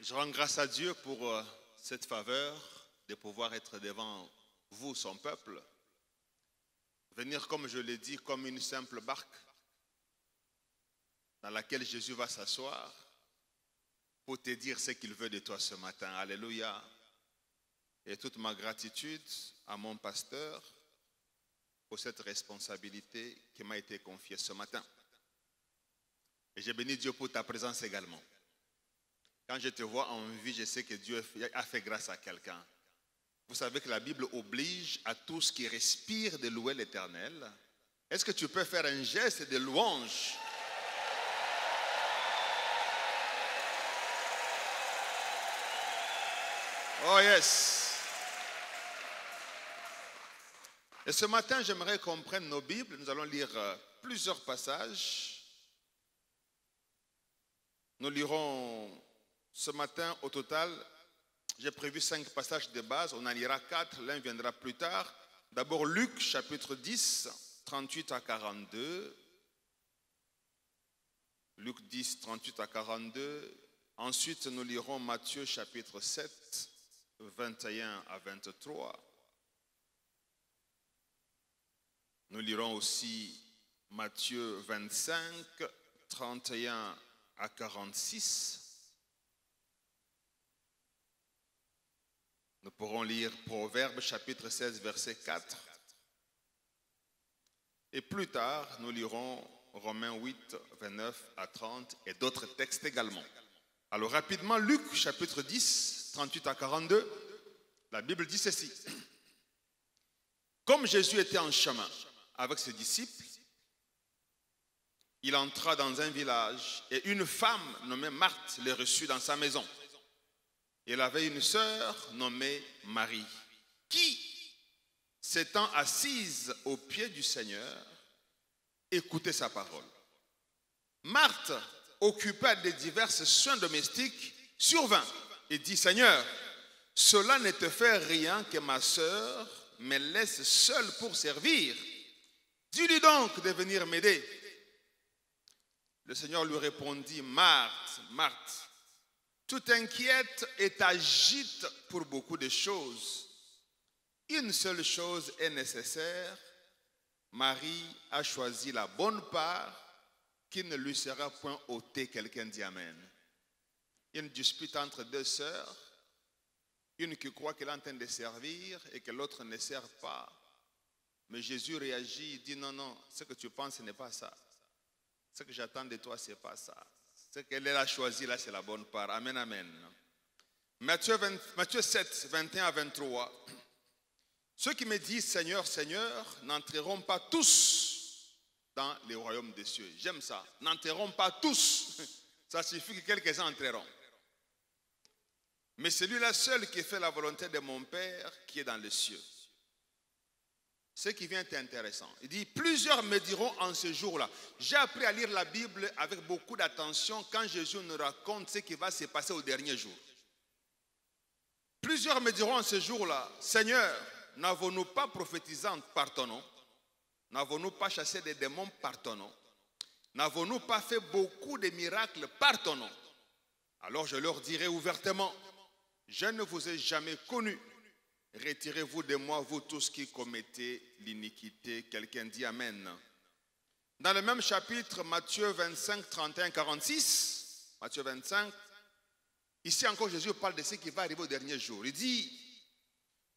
Je rends grâce à Dieu pour cette faveur de pouvoir être devant vous, son peuple. Venir, comme je l'ai dit, comme une simple barque dans laquelle Jésus va s'asseoir pour te dire ce qu'il veut de toi ce matin. Alléluia. Et toute ma gratitude à mon pasteur pour cette responsabilité qui m'a été confiée ce matin. Et j'ai béni Dieu pour ta présence également. Quand je te vois en vie, je sais que Dieu a fait grâce à quelqu'un. Vous savez que la Bible oblige à tous qui respirent de louer l'Éternel. Est-ce que tu peux faire un geste de louange? Oh yes! Et ce matin, j'aimerais qu'on prenne nos Bibles. Nous allons lire plusieurs passages. Nous lirons ce matin au total, j'ai prévu 5 passages de base. On en lira 4, l'un viendra plus tard. D'abord Luc chapitre 10, 38 à 42. Luc 10, 38 à 42. Ensuite, nous lirons Matthieu chapitre 7, 21 à 23. Nous lirons aussi Matthieu 25, 31 à 46. Nous pourrons lire Proverbes chapitre 16, verset 4. Et plus tard, nous lirons Romains 8, 29 à 30 et d'autres textes également. Alors rapidement, Luc chapitre 10, 38 à 42, la Bible dit ceci. Comme Jésus était en chemin avec ses disciples, il entra dans un village et une femme nommée Marthe les reçut dans sa maison. Il avait une sœur nommée Marie, qui, s'étant assise aux pieds du Seigneur, écoutait sa parole. Marthe, occupée de divers soins domestiques, survint et dit, Seigneur, cela ne te fait rien que ma sœur me laisse seule pour servir. Dis-lui donc de venir m'aider. Le Seigneur lui répondit, Marthe, Marthe, tu t'inquiètes et t'agites pour beaucoup de choses. Une seule chose est nécessaire. Marie a choisi la bonne part qui ne lui sera point ôtée. Quelqu'un dit Amen. Une dispute entre deux sœurs. Une qui croit qu'elle est en train de servir et que l'autre ne sert pas. Mais Jésus réagit, il dit non, non, ce que tu penses ce n'est pas ça. Ce que j'attends de toi, ce n'est pas ça. Ce qu'elle a choisi là, c'est la bonne part. Amen, amen. Matthieu 7, 21 à 23. Ceux qui me disent Seigneur, Seigneur, n'entreront pas tous dans le royaume des cieux. J'aime ça. N'entreront pas tous. Ça signifie que quelques-uns entreront. Mais celui-là seul qui fait la volonté de mon Père qui est dans les cieux. Ce qui vient est intéressant. Il dit, plusieurs me diront en ce jour-là. J'ai appris à lire la Bible avec beaucoup d'attention quand Jésus nous raconte ce qui va se passer au dernier jour. Plusieurs me diront en ce jour-là, Seigneur, n'avons-nous pas prophétisé par ton nom? N'avons-nous pas chassé des démons par ton nom? N'avons-nous pas fait beaucoup de miracles par ton nom? Alors je leur dirai ouvertement, je ne vous ai jamais connus. Retirez-vous de moi, vous tous qui commettez l'iniquité. Quelqu'un dit Amen. Dans le même chapitre, Matthieu 25, 31, 46, Matthieu 25, ici encore Jésus parle de ce qui va arriver au dernier jour. Il dit,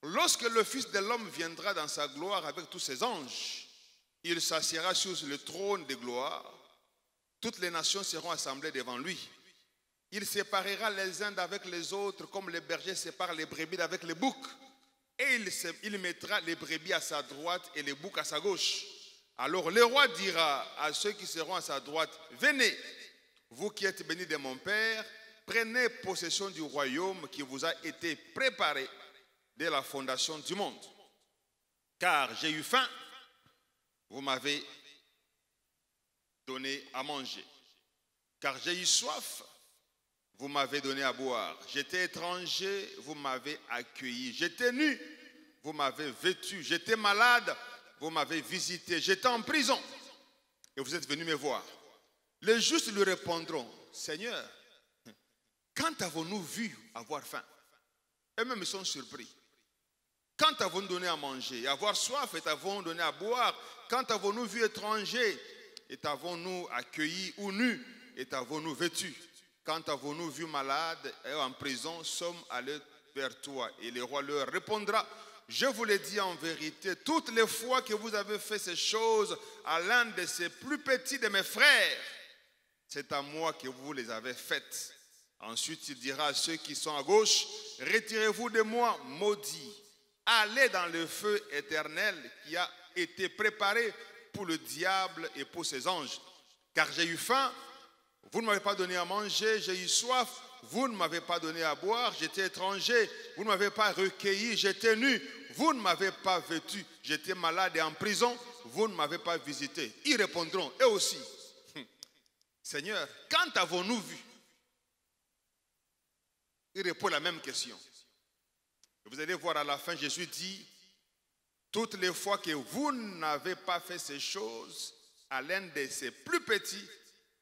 lorsque le Fils de l'homme viendra dans sa gloire avec tous ses anges, il s'assiera sur le trône de gloire, toutes les nations seront assemblées devant lui. Il séparera les uns d'avec les autres comme les bergers séparent les brebis d'avec les boucs. Et il mettra les brebis à sa droite et les boucs à sa gauche. Alors le roi dira à ceux qui seront à sa droite, venez, vous qui êtes bénis de mon Père, prenez possession du royaume qui vous a été préparé dès la fondation du monde. Car j'ai eu faim, vous m'avez donné à manger. Car j'ai eu soif, vous m'avez donné à boire. J'étais étranger, vous m'avez accueilli. J'étais nu, vous m'avez vêtu. J'étais malade, vous m'avez visité. J'étais en prison et vous êtes venus me voir. Les justes lui répondront, Seigneur, quand avons-nous vu avoir faim? Eux-mêmes, ils sont surpris. Quand avons-nous donné à manger? Et avoir soif, et t'avons donné à boire? Quand avons-nous vu étranger, et t'avons-nous accueilli, ou nus, et t'avons-nous vêtus? Quand avons-nous vu malade et en prison, sommes allés vers toi? Et le roi leur répondra: je vous l'ai dit en vérité, toutes les fois que vous avez fait ces choses à l'un de ces plus petits de mes frères, c'est à moi que vous les avez faites. Ensuite, il dira à ceux qui sont à gauche: retirez-vous de moi, maudits. Allez dans le feu éternel qui a été préparé pour le diable et pour ses anges. Car j'ai eu faim, vous ne m'avez pas donné à manger, j'ai eu soif, vous ne m'avez pas donné à boire, j'étais étranger, vous ne m'avez pas recueilli, j'étais nu, vous ne m'avez pas vêtu, j'étais malade et en prison, vous ne m'avez pas visité. Ils répondront, eux aussi: Seigneur, quand avons-nous vu? Il répond la même question. Vous allez voir à la fin, Jésus dit: toutes les fois que vous n'avez pas fait ces choses à l'un de ces plus petits,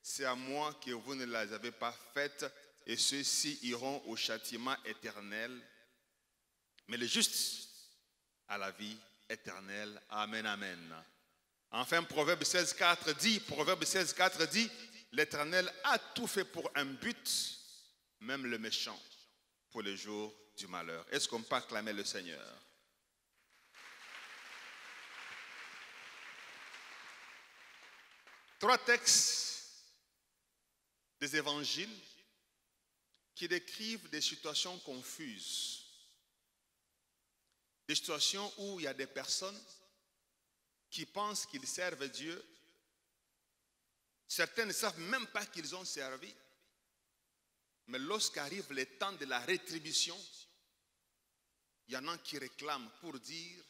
c'est à moi que vous ne les avez pas faites, et ceux-ci iront au châtiment éternel, mais les justes à la vie éternelle. Amen, amen. Enfin, Proverbe 16,4 dit, l'Éternel a tout fait pour un but, même le méchant pour le jour du malheur. Est-ce qu'on peut acclamer le Seigneur? Trois textes des évangiles qui décrivent des situations confuses. Des situations où il y a des personnes qui pensent qu'ils servent Dieu. Certains ne savent même pas qu'ils ont servi. Mais lorsqu'arrive le temps de la rétribution, il y en a qui réclament pour dire: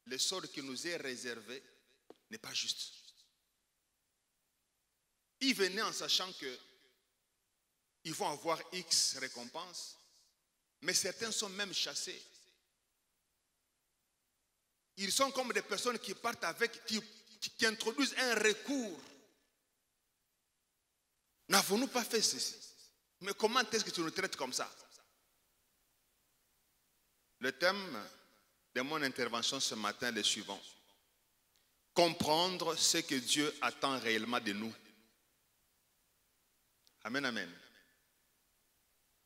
le sort qui nous est réservé n'est pas juste. Ils venaient en sachant qu'ils vont avoir X récompenses, mais certains sont même chassés. Ils sont comme des personnes qui partent avec, qui introduisent un recours. N'avons-nous pas fait ceci? Mais comment est-ce que tu nous traites comme ça? Le thème de mon intervention ce matin est le suivant: comprendre ce que Dieu attend réellement de nous. Amen, amen.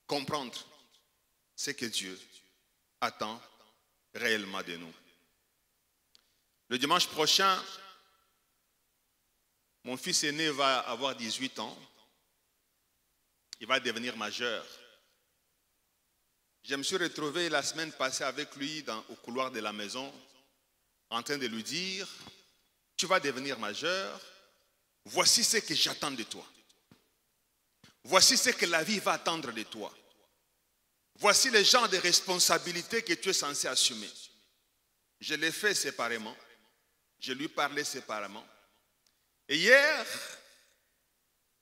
Comprendre ce que Dieu attend réellement de nous. Le dimanche prochain, mon fils aîné va avoir 18 ans. Il va devenir majeur. Je me suis retrouvé la semaine passée avec lui au couloir de la maison, en train de lui dire: tu vas devenir majeur, voici ce que j'attends de toi. Voici ce que la vie va attendre de toi. Voici le genre de responsabilités que tu es censé assumer. Je l'ai fait séparément. Je lui parlais séparément. Et hier,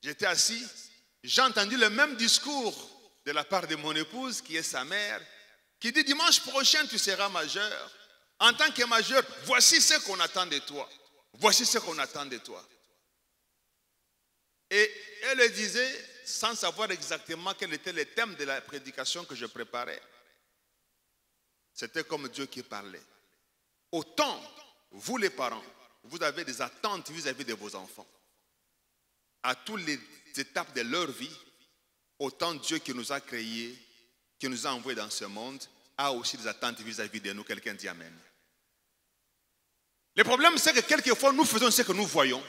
j'étais assis, j'ai entendu le même discours de la part de mon épouse, qui est sa mère, qui dit: dimanche prochain, tu seras majeur. En tant que majeur, voici ce qu'on attend de toi. Voici ce qu'on attend de toi. Et elle le disait sans savoir exactement quel était le thème de la prédication que je préparais. C'était comme Dieu qui parlait. Autant, vous les parents, vous avez des attentes vis-à-vis de vos enfants. À toutes les étapes de leur vie, autant Dieu qui nous a créés, qui nous a envoyés dans ce monde, a aussi des attentes vis-à-vis de nous. Quelqu'un dit amen. Le problème, c'est que quelquefois, nous faisons ce que nous voyons,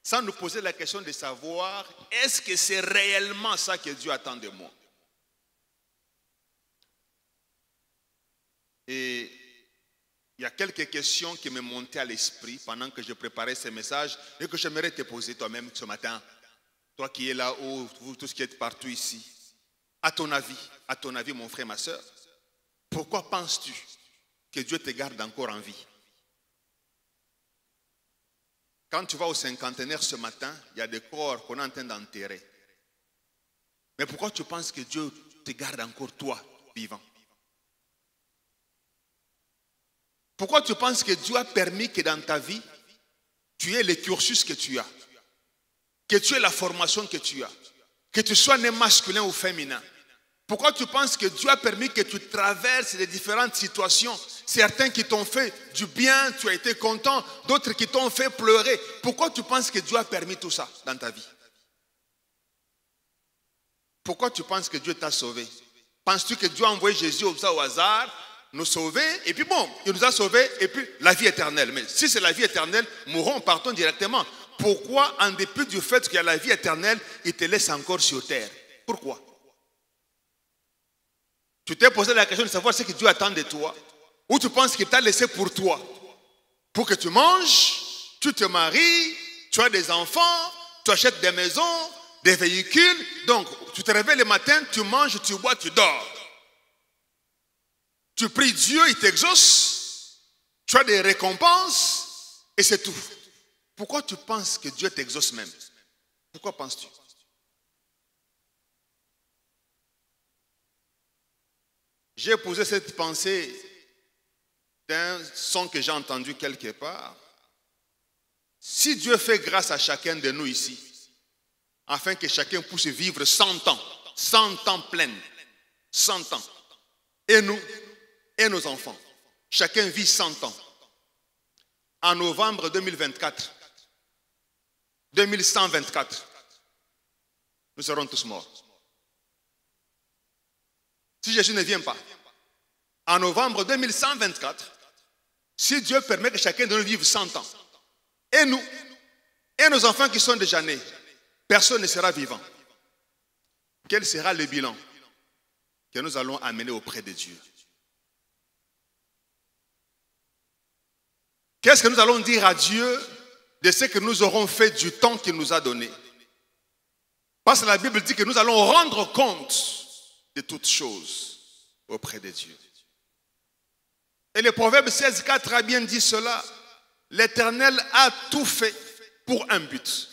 sans nous poser la question de savoir: est-ce que c'est réellement ça que Dieu attend de moi? Et il y a quelques questions qui me montaient à l'esprit pendant que je préparais ce message et que j'aimerais te poser toi-même ce matin. Toi qui es là-haut, vous tous qui êtes partout ici. À ton avis, mon frère, ma soeur, pourquoi penses-tu que Dieu te garde encore en vie? Quand tu vas au cinquantenaire ce matin, il y a des corps qu'on est en train d'enterrer. Mais pourquoi tu penses que Dieu te garde encore toi, vivant? Pourquoi tu penses que Dieu a permis que dans ta vie, tu aies le cursus que tu as, que tu aies la formation que tu as, que tu sois né masculin ou féminin? Pourquoi tu penses que Dieu a permis que tu traverses les différentes situations? Certains qui t'ont fait du bien, tu as été content, d'autres qui t'ont fait pleurer. Pourquoi tu penses que Dieu a permis tout ça dans ta vie? Pourquoi tu penses que Dieu t'a sauvé? Penses-tu que Dieu a envoyé Jésus au hasard, nous sauver, et puis bon, il nous a sauvés, et puis la vie éternelle? Mais si c'est la vie éternelle, mourons, partons directement. Pourquoi, en dépit du fait qu'il y a la vie éternelle, il te laisse encore sur terre? Pourquoi? Tu t'es posé la question de savoir ce que Dieu attend de toi, ou tu penses qu'il t'a laissé pour toi, pour que tu manges, tu te maries, tu as des enfants, tu achètes des maisons, des véhicules. Donc, tu te réveilles le matin, tu manges, tu bois, tu dors. Tu pries Dieu, il t'exauce. Tu as des récompenses et c'est tout. Pourquoi tu penses que Dieu t'exauce même? Pourquoi penses-tu? J'ai posé cette pensée d'un son que j'ai entendu quelque part. Si Dieu fait grâce à chacun de nous ici, afin que chacun puisse vivre 100 ans pleines, 100 ans, et nous, et nos enfants, chacun vit 100 ans. En novembre 2024, 2124, nous serons tous morts. Si Jésus ne vient pas, en novembre 2124, si Dieu permet que chacun de nous vive 100 ans, et nous, et nos enfants qui sont déjà nés, personne ne sera vivant. Quel sera le bilan que nous allons amener auprès de Dieu? Qu'est-ce que nous allons dire à Dieu de ce que nous aurons fait du temps qu'il nous a donné? Parce que la Bible dit que nous allons rendre compte de toutes choses auprès de Dieu. Et le Proverbe 16,4 a bien dit cela. L'Éternel a tout fait pour un but.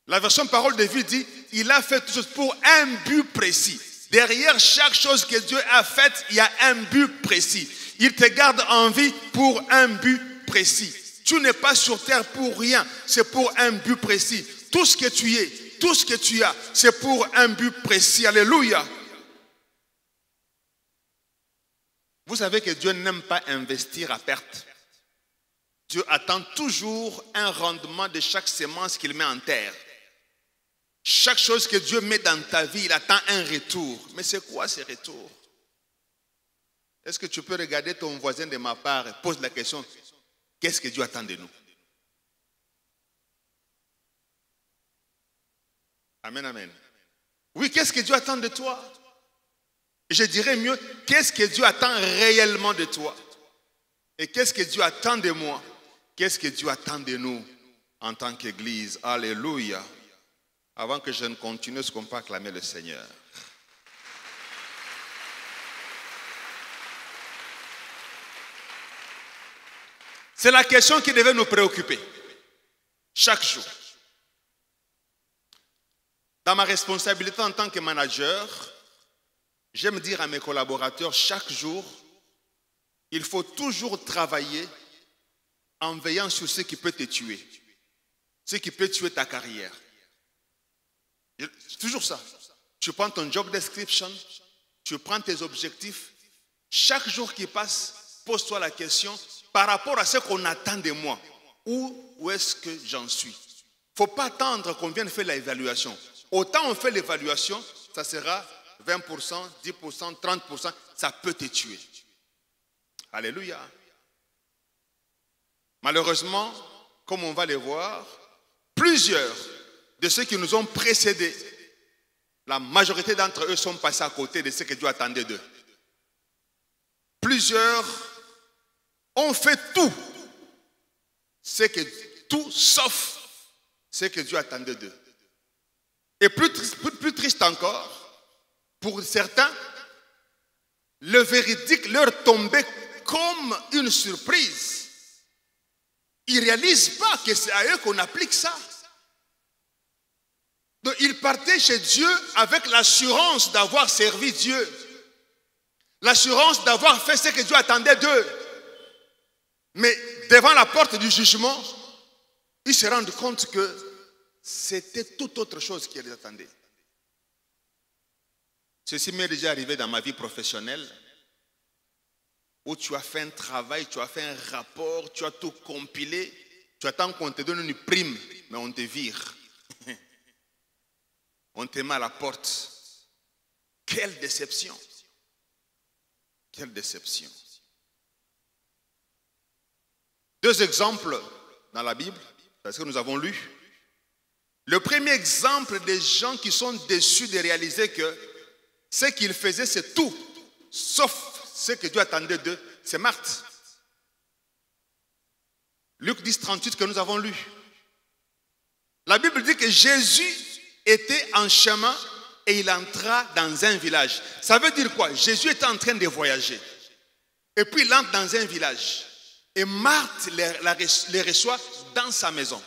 La version parole de vie dit, il a fait tout chose pour un but précis. Derrière chaque chose que Dieu a faite, il y a un but précis. Il te garde en vie pour un but précis. Tu n'es pas sur terre pour rien, c'est pour un but précis. Tout ce que tu es, tout ce que tu as, c'est pour un but précis. Alléluia. Vous savez que Dieu n'aime pas investir à perte. Dieu attend toujours un rendement de chaque semence qu'il met en terre. Chaque chose que Dieu met dans ta vie, il attend un retour. Mais c'est quoi ce retour? Est-ce que tu peux regarder ton voisin de ma part et pose la question, qu'est-ce que Dieu attend de nous? Amen, amen. Oui, qu'est-ce que Dieu attend de toi? Je dirais mieux, qu'est-ce que Dieu attend réellement de toi? Et qu'est-ce que Dieu attend de moi? Qu'est-ce que Dieu attend de nous en tant qu'Église? Alléluia. Avant que je ne continue, est-ce qu'on peut acclamer le Seigneur? C'est la question qui devait nous préoccuper chaque jour. Dans ma responsabilité en tant que manager, j'aime dire à mes collaborateurs chaque jour, il faut toujours travailler en veillant sur ce qui peut te tuer, ce qui peut tuer ta carrière. C'est toujours ça. Tu prends ton job description, tu prends tes objectifs. Chaque jour qui passe, pose-toi la question, par rapport à ce qu'on attend de moi, où est-ce que j'en suis? Il ne faut pas attendre qu'on vienne faire l'évaluation. Autant on fait l'évaluation, ça sera 20%, 10%, 30%, ça peut te tuer. Alléluia. Malheureusement, comme on va le voir, plusieurs de ceux qui nous ont précédés, la majorité d'entre eux sont passés à côté de ce que Dieu attendait d'eux. Plusieurs ont fait tout sauf ce que Dieu attendait d'eux. Et plus triste encore, pour certains, le véridique leur tombait comme une surprise. Ils ne réalisent pas que c'est à eux qu'on applique ça. Donc, ils partaient chez Dieu avec l'assurance d'avoir servi Dieu. L'assurance d'avoir fait ce que Dieu attendait d'eux. Mais devant la porte du jugement, ils se rendent compte que c'était toute autre chose qui les attendait. Ceci m'est déjà arrivé dans ma vie professionnelle, où tu as fait un travail, tu as fait un rapport, tu as tout compilé, tu attends qu'on te donne une prime, mais on te vire. On te met à la porte. Quelle déception! Quelle déception! Deux exemples dans la Bible, parce que nous avons lu. Le premier exemple des gens qui sont déçus de réaliser que ce qu'ils faisaient, c'est tout, sauf ce que Dieu attendait d'eux, c'est Marthe. Luc 10, 38 que nous avons lu. La Bible dit que Jésus était en chemin et il entra dans un village. Ça veut dire quoi? Jésus était en train de voyager. Et puis il entre dans un village. Et Marthe les reçoit dans sa maison.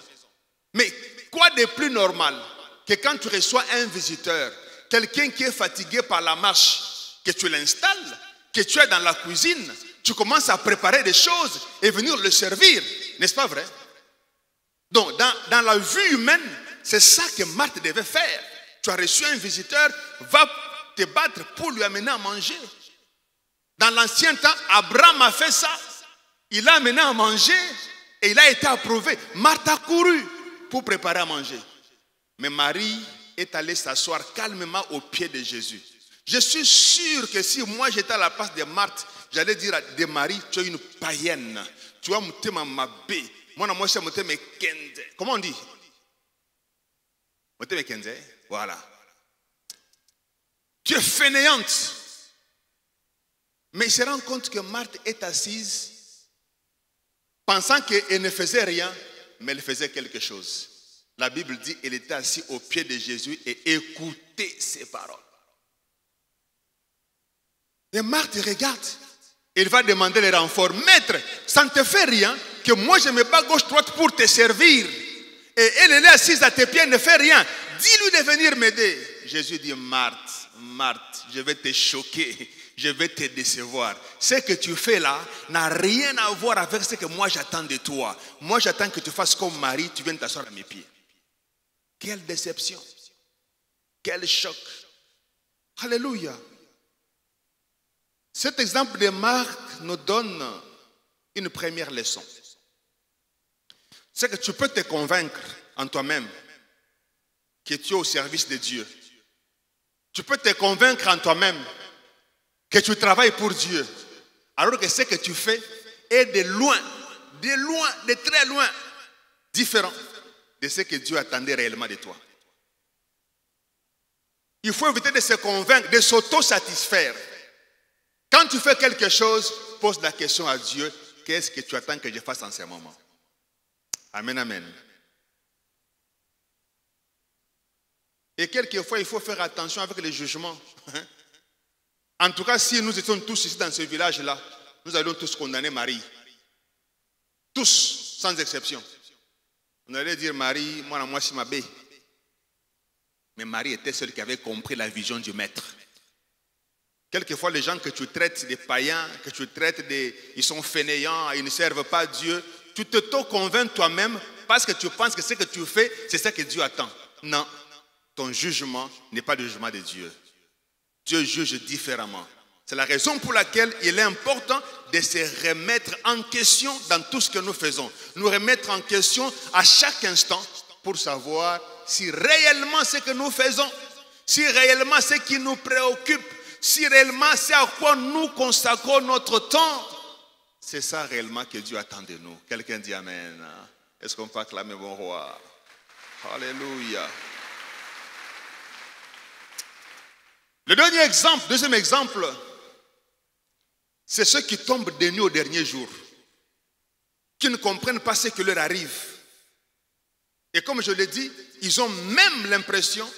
Mais quoi de plus normal que quand tu reçois un visiteur, quelqu'un qui est fatigué par la marche, que tu l'installes, que tu es dans la cuisine, tu commences à préparer des choses et venir le servir. N'est-ce pas vrai? Donc, dans la vue humaine, c'est ça que Marthe devait faire. Tu as reçu un visiteur, va te battre pour lui amener à manger. Dans l'ancien temps, Abraham a fait ça. Il l'a amené à manger et il a été approuvé. Marthe a couru pour préparer à manger. Mais Marie est allée s'asseoir calmement aux pieds de Jésus. Je suis sûr que si moi j'étais à la place de Marthe, j'allais dire à Marie, tu es une païenne. Tu vas me ma bé. Moi, je me kende. Comment on dit? Voilà. Tu es fainéante. Mais il se rend compte que Marthe est assise, pensant qu'elle ne faisait rien, mais elle faisait quelque chose. La Bible dit qu'elle était assise aux pieds de Jésus et écoutait ses paroles. Et Marthe regarde. Il va demander les renforts. Maître, ça ne te fait rien que moi je me bats gauche-droite pour te servir. Et elle est assise à tes pieds, elle ne fait rien. Dis-lui de venir m'aider. Jésus dit, Marthe, Marthe, je vais te choquer. Je vais te décevoir. Ce que tu fais là n'a rien à voir avec ce que moi j'attends de toi. Moi j'attends que tu fasses comme Marie, tu viennes t'asseoir à mes pieds. Quelle déception. Quel choc. Alléluia. Cet exemple de Marc nous donne une première leçon. C'est que tu peux te convaincre en toi-même que tu es au service de Dieu. Tu peux te convaincre en toi-même que tu travailles pour Dieu. Alors que ce que tu fais est de très loin, différent de ce que Dieu attendait réellement de toi. Il faut éviter de se convaincre, de s'auto-satisfaire. Quand tu fais quelque chose, pose la question à Dieu, qu'est-ce que tu attends que je fasse en ce moment? Amen, amen. Et quelquefois, il faut faire attention avec les jugements. En tout cas, si nous étions tous ici dans ce village-là, nous allions tous condamner Marie. Tous, sans exception. On allait dire, Marie, moi, c'est ma bé. Mais Marie était celle qui avait compris la vision du maître. Quelquefois, les gens que tu traites des païens, que tu traites ils sont fainéants, ils ne servent pas Dieu, tu te convaincs toi-même parce que tu penses que ce que tu fais, c'est ce que Dieu attend. Non, ton jugement n'est pas le jugement de Dieu. Dieu juge différemment. C'est la raison pour laquelle il est important de se remettre en question dans tout ce que nous faisons. Nous remettre en question à chaque instant pour savoir si réellement ce que nous faisons, si réellement ce qui nous préoccupe, si réellement c'est à quoi nous consacrons notre temps, c'est ça réellement que Dieu attend de nous. Quelqu'un dit Amen. Est-ce qu'on peut acclamer mon roi? Alléluia. Le deuxième exemple, c'est ceux qui tombent de nuit au dernier jour, qui ne comprennent pas ce qui leur arrive. Et comme je l'ai dit, ils ont même l'impression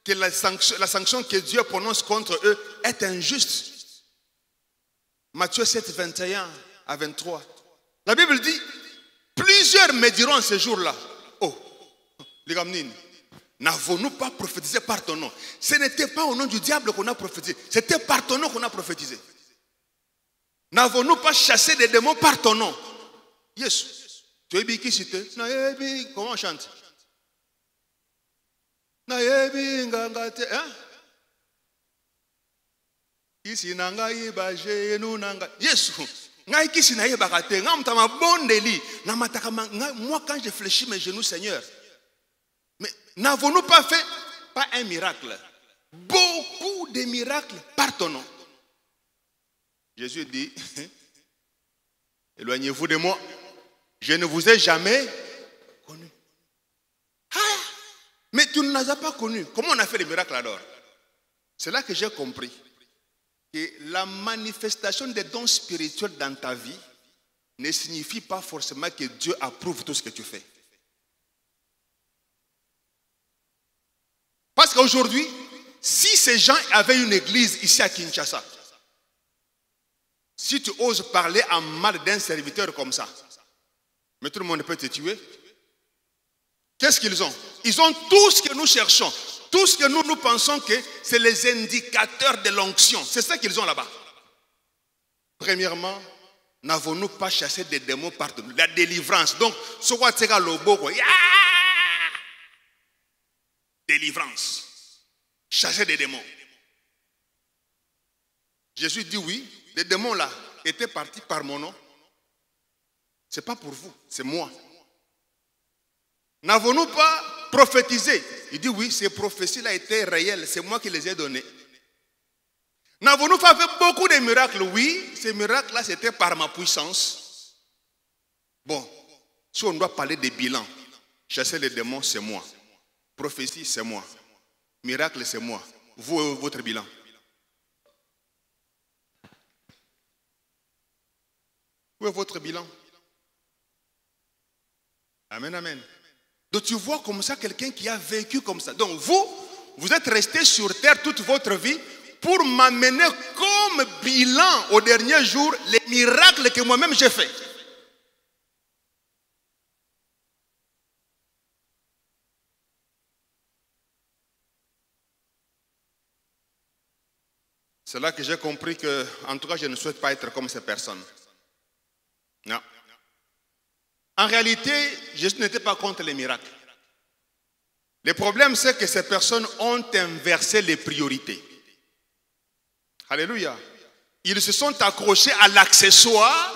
que la sanction que Dieu prononce contre eux est injuste. Matthieu 7, 21 à 23. La Bible dit, plusieurs me diront ce jour-là, oh, les gamins, n'avons-nous pas prophétisé par ton nom? Ce n'était pas au nom du diable qu'on a prophétisé, c'était par ton nom qu'on a prophétisé. N'avons-nous pas chassé des démons par ton nom? Yes. Tu es qui cité? Comment on chante? Hein? Ici nangai baje nu nanga. Yesu. Ngai kisi na yeba te. Ngam tama bondeli. Na mataka moi quand je fléchis mes genoux, Seigneur. Mais n'avons-nous pas fait pas un miracle? Beaucoup de miracles par ton nom. Jésus dit, éloignez-vous de moi. Je ne vous ai jamais connu. Ah, mais tu ne nous as pas connus. Comment on a fait les miracles alors? C'est là que j'ai compris que la manifestation des dons spirituels dans ta vie ne signifie pas forcément que Dieu approuve tout ce que tu fais. Parce qu'aujourd'hui, si ces gens avaient une église ici à Kinshasa, si tu oses parler en mal d'un serviteur comme ça, mais tout le monde peut te tuer. Qu'est-ce qu'ils ont? Ils ont tout ce que nous cherchons. Tout ce que nous pensons que c'est les indicateurs de l'onction. C'est ça qu'ils ont là-bas. Premièrement, n'avons-nous pas chassé des démons partout? La délivrance. Donc, ce quoi c'est le beau, délivrance. Chasser des démons. Jésus dit oui, les démons là étaient partis par mon nom. Ce n'est pas pour vous, c'est moi. N'avons-nous pas prophétisé? Il dit oui, ces prophéties-là étaient réelles, c'est moi qui les ai données. N'avons-nous pas fait beaucoup de miracles? Oui, ces miracles-là, c'était par ma puissance. Bon, si on doit parler des bilans, chasser les démons, c'est moi. Prophétie, c'est moi. Miracle, c'est moi. Vous, votre bilan. Où est votre bilan? Amen, amen. Donc tu vois comme ça quelqu'un qui a vécu comme ça. Donc vous êtes resté sur terre toute votre vie pour m'amener comme bilan au dernier jour les miracles que moi-même j'ai faits. C'est là que j'ai compris que, en tout cas, je ne souhaite pas être comme ces personnes. Non. En réalité, Jésus n'était pas contre les miracles. Le problème, c'est que ces personnes ont inversé les priorités. Alléluia. Ils se sont accrochés à l'accessoire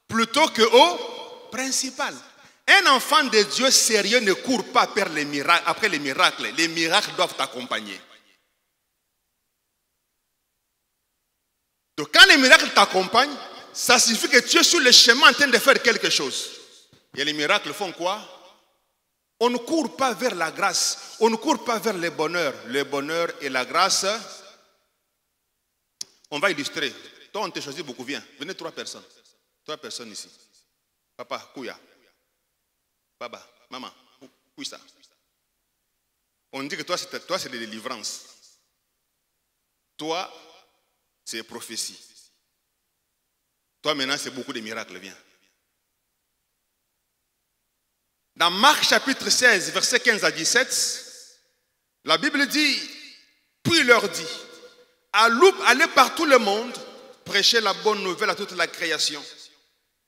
plutôt qu'au principal. Un enfant de Dieu sérieux ne court pas après les miracles. Les miracles doivent t'accompagner. Donc quand les miracles t'accompagnent, ça signifie que tu es sur le chemin en train de faire quelque chose. Et les miracles font quoi? On ne court pas vers la grâce. On ne court pas vers le bonheur. Le bonheur et la grâce. On va illustrer. Toi, on t'a choisi beaucoup. Viens. Venez 3 personnes. 3 personnes ici. Papa, Kouya. Baba, maman, Kouya. On dit que toi, c'est la délivrance. Toi, c'est prophétie. Toi, maintenant, c'est beaucoup de miracles. Viens. Dans Marc chapitre 16, versets 15 à 17, la Bible dit, puis il leur dit, allez par tout le monde, prêchez la bonne nouvelle à toute la création.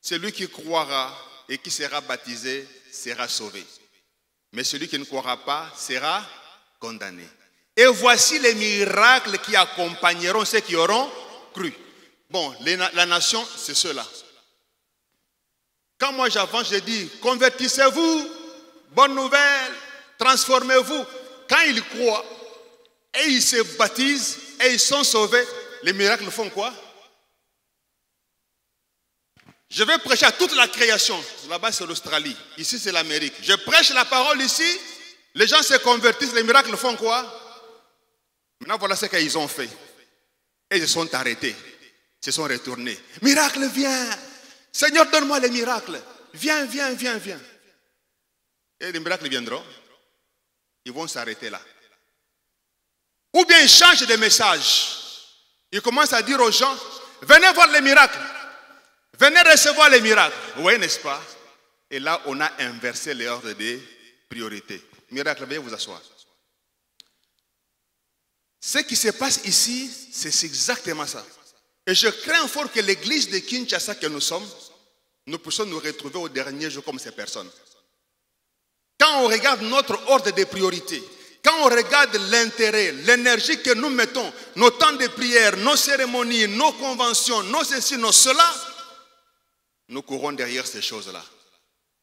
Celui qui croira et qui sera baptisé sera sauvé. Mais celui qui ne croira pas sera condamné. Et voici les miracles qui accompagneront ceux qui auront cru. Bon, la nation, c'est ceux-là. Quand moi j'avance, je dis, convertissez-vous, bonne nouvelle, transformez-vous. Quand ils croient et ils se baptisent et ils sont sauvés, les miracles font quoi? Je vais prêcher à toute la création. Là-bas, c'est l'Australie. Ici, c'est l'Amérique. Je prêche la parole ici, les gens se convertissent, les miracles font quoi? Maintenant, voilà ce qu'ils ont fait. Et ils se sont arrêtés. Ils se sont retournés. Miracle, viens! Seigneur, donne-moi les miracles. Viens, viens, viens, viens. Et les miracles viendront. Ils vont s'arrêter là. Ou bien ils changent de message. Ils commencent à dire aux gens, venez voir les miracles. Venez recevoir les miracles. Oui, n'est-ce pas? Et là, on a inversé l'ordre des priorités. Miracle, veuillez vous asseoir. Ce qui se passe ici, c'est exactement ça. Et je crains fort que l'église de Kinshasa que nous sommes, nous puissions nous retrouver au dernier jour comme ces personnes. Quand on regarde notre ordre de priorité, Quand on regarde l'intérêt, l'énergie que nous mettons, nos temps de prière, nos cérémonies, nos conventions, nos ceci, nos cela, nous courons derrière ces choses-là.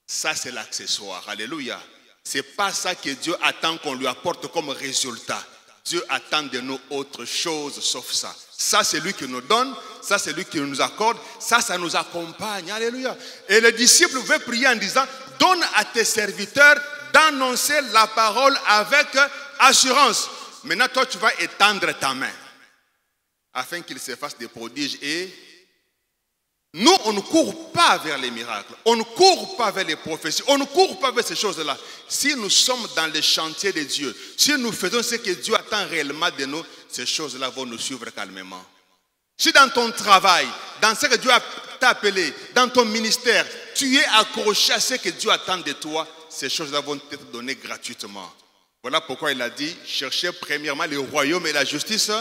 Ça, c'est l'accessoire. Alléluia. Ce n'est pas ça que Dieu attend qu'on lui apporte comme résultat. Dieu attend de nous autre chose sauf ça. Ça, c'est lui qui nous donne. Ça, c'est lui qui nous accorde. Ça nous accompagne. Alléluia. Et le disciple veut prier en disant, donne à tes serviteurs d'annoncer la parole avec assurance. Maintenant, toi, tu vas étendre ta main afin qu'il se fasse des prodiges. Et nous, on ne court pas vers les miracles. On ne court pas vers les prophéties. On ne court pas vers ces choses-là. Si nous sommes dans les chantiers de Dieu, si nous faisons ce que Dieu attend réellement de nous, ces choses-là vont nous suivre calmement. Si dans ton travail, dans ce que Dieu t'a appelé, dans ton ministère, tu es accroché à ce que Dieu attend de toi, ces choses-là vont t'être données gratuitement. Voilà pourquoi il a dit, cherchez premièrement le royaume et la justice,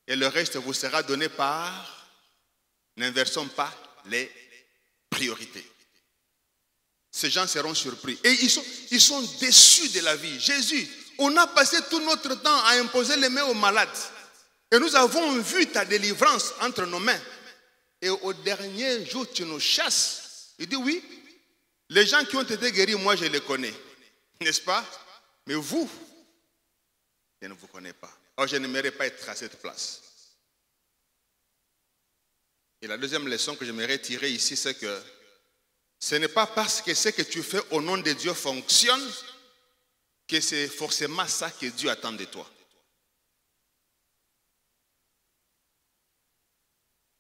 et le reste vous sera donné par... N'inversons pas les priorités. Ces gens seront surpris. Et ils sont déçus de la vie. Jésus, on a passé tout notre temps à imposer les mains aux malades. Et nous avons vu ta délivrance entre nos mains. Et au dernier jour, tu nous chasses. Il dit oui, les gens qui ont été guéris, moi je les connais. N'est-ce pas? Mais vous, je ne vous connais pas. Or, je n'aimerais pas être à cette place. Et la deuxième leçon que j'aimerais tirer ici, c'est que ce n'est pas parce que ce que tu fais au nom de Dieu fonctionne que c'est forcément ça que Dieu attend de toi.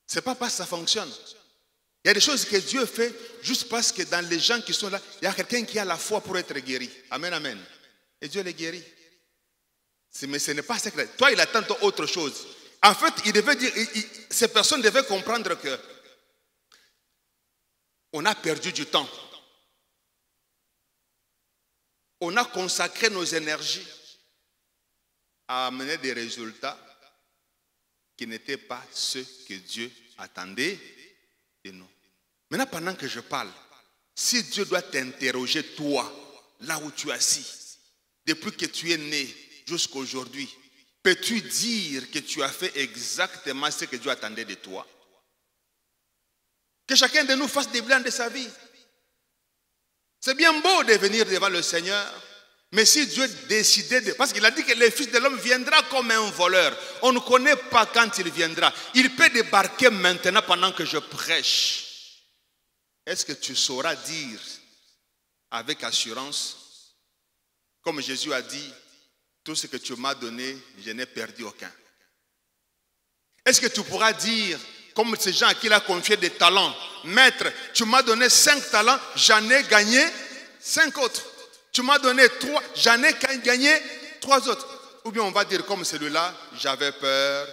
Ce n'est pas parce que ça fonctionne. Il y a des choses que Dieu fait juste parce que dans les gens qui sont là, il y a quelqu'un qui a la foi pour être guéri. Amen, amen. Et Dieu les guérit. Mais ce n'est pas ça que... Toi, il attend autre chose. En fait, il devait dire, ces personnes devaient comprendre que on a perdu du temps. On a consacré nos énergies à amener des résultats qui n'étaient pas ceux que Dieu attendait de nous. Maintenant, pendant que je parle, si Dieu doit t'interroger, toi, là où tu es assis, depuis que tu es né jusqu'à aujourd'hui, peux-tu dire que tu as fait exactement ce que Dieu attendait de toi? Que chacun de nous fasse des bilans de sa vie. C'est bien beau de venir devant le Seigneur, mais si Dieu décidait de... Parce qu'il a dit que le Fils de l'homme viendra comme un voleur. On ne connaît pas quand il viendra. Il peut débarquer maintenant pendant que je prêche. Est-ce que tu sauras dire avec assurance, comme Jésus a dit, tout ce que tu m'as donné, je n'ai perdu aucun? Est-ce que tu pourras dire, comme ces gens à qui il a confié des talents, maître, tu m'as donné 5 talents, j'en ai gagné 5 autres. Tu m'as donné 3, j'en ai gagné 3 autres. Ou bien on va dire comme celui-là, j'avais peur,